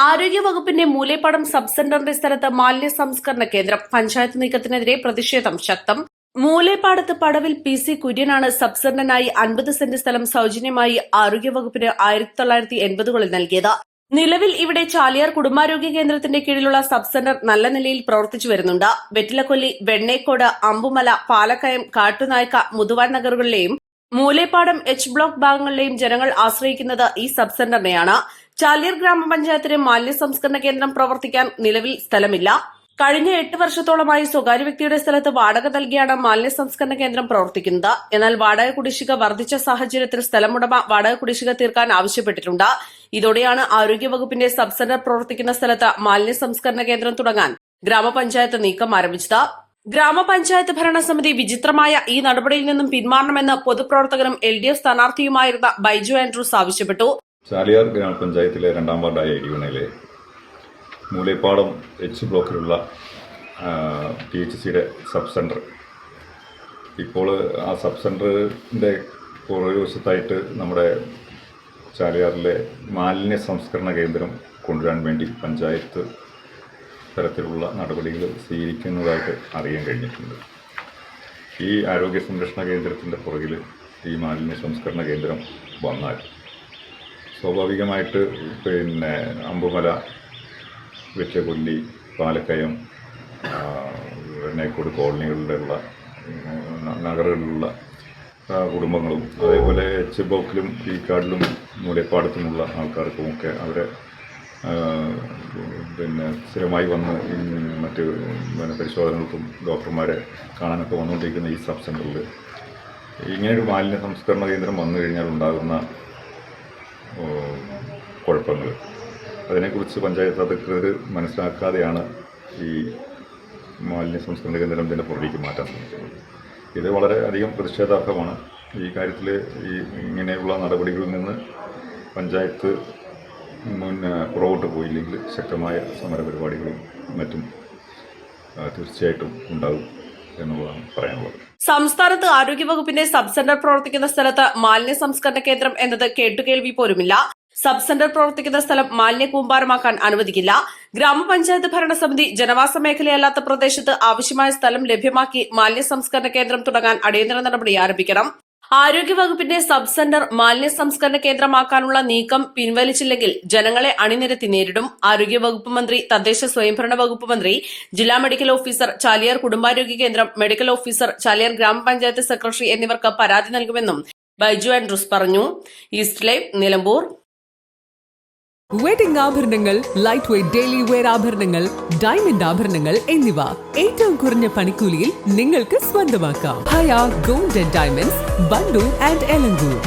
ആരോഗ്യവകുപ്പിന്റെ മൂലേപ്പാടം സബ് സെന്ററിന്റെ സ്ഥലത്ത് മാലിന്യ സംസ്കരണ കേന്ദ്രം. പഞ്ചായത്ത് നീക്കത്തിനെതിരെ പ്രതിഷേധം ശക്തം. മൂലേപ്പാടത്ത് പടവിൽ PC കുര്യനാണ് സബ് സെന്ററിനായി 50 സെന്റ് സ്ഥലം സൌജന്യമായി ആരോഗ്യവകുപ്പിന് 1980കളിൽ നൽകിയത്. നിലവിൽ ഇവിടെ ചാലിയാർ കുടുംബാരോഗ്യ കേന്ദ്രത്തിന്റെ കീഴിലുള്ള സബ് സെന്റർ നല്ല നിലയിൽ പ്രവർത്തിച്ചു വരുന്നുണ്ട്. വെറ്റിലക്കൊല്ലി, വെണ്ണേക്കോട്, അമ്പുമല, പാലക്കയം, കാട്ടുനായ്ക്ക, മുതുവാൻ നഗറുകളിലെയും മൂലേപ്പാടം H ബ്ലോക്ക് ഭാഗങ്ങളിലെയും ജനങ്ങൾ ആശ്രയിക്കുന്നത് ഈ സബ് സെന്ററിനെയാണ്. ചാലിയാർ ഗ്രാമപഞ്ചായത്തിന് മാലിന്യ സംസ്കരണ കേന്ദ്രം പ്രവർത്തിക്കാൻ നിലവിൽ സ്ഥലമില്ല. കഴിഞ്ഞ 8 വർഷത്തോളമായി സ്വകാര്യ വ്യക്തിയുടെ സ്ഥലത്ത് വാടക നൽകിയാണ് മാലിന്യ സംസ്കരണ കേന്ദ്രം പ്രവർത്തിക്കുന്നത്. എന്നാൽ വാടക കുടിശ്ശിക വർദ്ധിച്ച സാഹചര്യത്തിൽ സ്ഥലമുടമ വാടക കുടിശ്ശിക തീർക്കാൻ ആവശ്യപ്പെട്ടിട്ടുണ്ട്. ഇതോടെയാണ് ആരോഗ്യവകുപ്പിന്റെ സബ് സെന്റർ പ്രവർത്തിക്കുന്ന സ്ഥലത്ത് മാലിന്യ സംസ്കരണ കേന്ദ്രം തുടങ്ങാൻ ഗ്രാമപഞ്ചായത്ത് നീക്കം ആരംഭിച്ചത്. ഗ്രാമപഞ്ചായത്ത് ഭരണസമിതി വിചിത്രമായ ഈ നടപടിയിൽ നിന്നും പിന്മാറണമെന്ന് പൊതുപ്രവർത്തകനും LDF സ്ഥാനാർത്ഥിയുമായിരുന്ന ബൈജു ആൻഡ്രൂസ് ആവശ്യപ്പെട്ടു. ചാലിയാർ ഗ്രാമപഞ്ചായത്തിലെ 2ാം വാർഡായ ഇടിവണയിലെ മൂലേപ്പാടം H ബ്ലോക്കിലുള്ള THCയുടെ സബ് സെൻറ്റർ, ഇപ്പോൾ ആ സബ് സെൻറ്ററിൻ്റെ പുറകുവശത്തായിട്ട് നമ്മുടെ ചാലിയാറിലെ മാലിന്യ സംസ്കരണ കേന്ദ്രം കൊണ്ടുവരാൻ വേണ്ടി പഞ്ചായത്ത് തരത്തിലുള്ള നടപടികൾ സ്വീകരിക്കുന്നതായിട്ട് അറിയാൻ കഴിഞ്ഞിട്ടുണ്ട്. ഈ ആരോഗ്യ സംരക്ഷണ കേന്ദ്രത്തിൻ്റെ പുറകിൽ ഈ മാലിന്യ സംസ്കരണ കേന്ദ്രം വന്നാൽ സ്വാഭാവികമായിട്ട് അമ്പുമല, വെറ്റിലക്കൊല്ലി, പാലക്കയം, വെണ്ണേക്കോട് കോളനികളിലുള്ള നഗരങ്ങളിലുള്ള കുടുംബങ്ങളും അതേപോലെ H ബ്ലോക്കിലും കാടിലും മൂലേപ്പാടത്തുമുള്ള ആൾക്കാർക്കുമൊക്കെ അവരെ സ്ഥിരമായി വന്ന് മറ്റ് പരിശോധനകൾക്കും ഡോക്ടർമാരെ കാണാനൊക്കെ വന്നുകൊണ്ടിരിക്കുന്ന ഈ സബ് സെൻ്ററിൽ ഇങ്ങനെയൊരു മാലിന്യ സംസ്കരണ കേന്ദ്രം വന്നു കഴിഞ്ഞാൽ ഉണ്ടാകുന്ന കുഴപ്പങ്ങൾ, അതിനെക്കുറിച്ച് പഞ്ചായത്ത് അധികൃതർ മനസ്സിലാക്കാതെയാണ് ഈ മാലിന്യ സംസ്കരണ കേന്ദ്രം ഇതിൻ്റെ പുറത്തേക്ക് മാറ്റാൻ ശ്രമിക്കുന്നത്. ഇത് വളരെ അധികം പ്രതിഷേധാർഹമാണ്. ഈ കാര്യത്തിൽ ഇങ്ങനെയുള്ള നടപടികളിൽ നിന്ന് പഞ്ചായത്ത് പുറകോട്ട് പോയില്ലെങ്കിൽ ശക്തമായ സമരപരിപാടികളും മറ്റും തീർച്ചയായിട്ടും ഉണ്ടാകും എന്നുള്ളതാണ് പറയാനുള്ളത്. സംസ്ഥാനത്ത് ആരോഗ്യവകുപ്പിന്റെ സബ് സെന്റർ പ്രവർത്തിക്കുന്ന സ്ഥലത്ത് മാലിന്യ സംസ്കരണ കേന്ദ്രം എന്നത് കേട്ടുകേൾവി പോലുമില്ല. സബ് സെന്റർ പ്രവർത്തിക്കുന്ന സ്ഥലം മാലിന്യ കൂമ്പാരമാക്കാൻ അനുവദിക്കില്ല. ഗ്രാമപഞ്ചായത്ത് ഭരണസമിതി ജനവാസ മേഖലയല്ലാത്ത പ്രദേശത്ത് ആവശ്യമായ സ്ഥലം ലഭ്യമാക്കി മാലിന്യ സംസ്കരണ കേന്ദ്രം തുടങ്ങാൻ അടിയന്തര നടപടി ആരംഭിക്കണം. ആരോഗ്യവകുപ്പിന്റെ സബ് സെന്റർ മാലിന്യ സംസ്കരണ കേന്ദ്രമാക്കാനുള്ള നീക്കം പിൻവലിച്ചില്ലെങ്കിൽ ജനങ്ങളെ അണിനിരത്തി നേരിടും. ആരോഗ്യവകുപ്പ് മന്ത്രി, തദ്ദേശ സ്വയംഭരണ വകുപ്പ് മന്ത്രി, ജില്ലാ മെഡിക്കൽ ഓഫീസർ, ചാലിയാർ കുടുംബാരോഗ്യ കേന്ദ്രം മെഡിക്കൽ ഓഫീസർ, ചാലിയാർ ഗ്രാമപഞ്ചായത്ത് സെക്രട്ടറി എന്നിവർക്ക് പരാതി നൽകുമെന്നും ബൈജു ആൻഡ്രൂസ് പറഞ്ഞു. East live, Nilambur. വെഡിംഗ് ആഭരണങ്ങൾ, ലൈറ്റ് വെയ്റ്റ് ഡെയിലി വെയർ ആഭരണങ്ങൾ, ഡയമണ്ട് ആഭരണങ്ങൾ എന്നിവ ഏറ്റവും കുറഞ്ഞ പണിക്കൂലിയിൽ നിങ്ങൾക്ക് സ്വന്തമാക്കാം. ഹയ ഗോൾഡ് ആൻഡ് ഡയമണ്ട്സ്, ബണ്ടൂർ ആൻഡ് എലങ്കൂർ.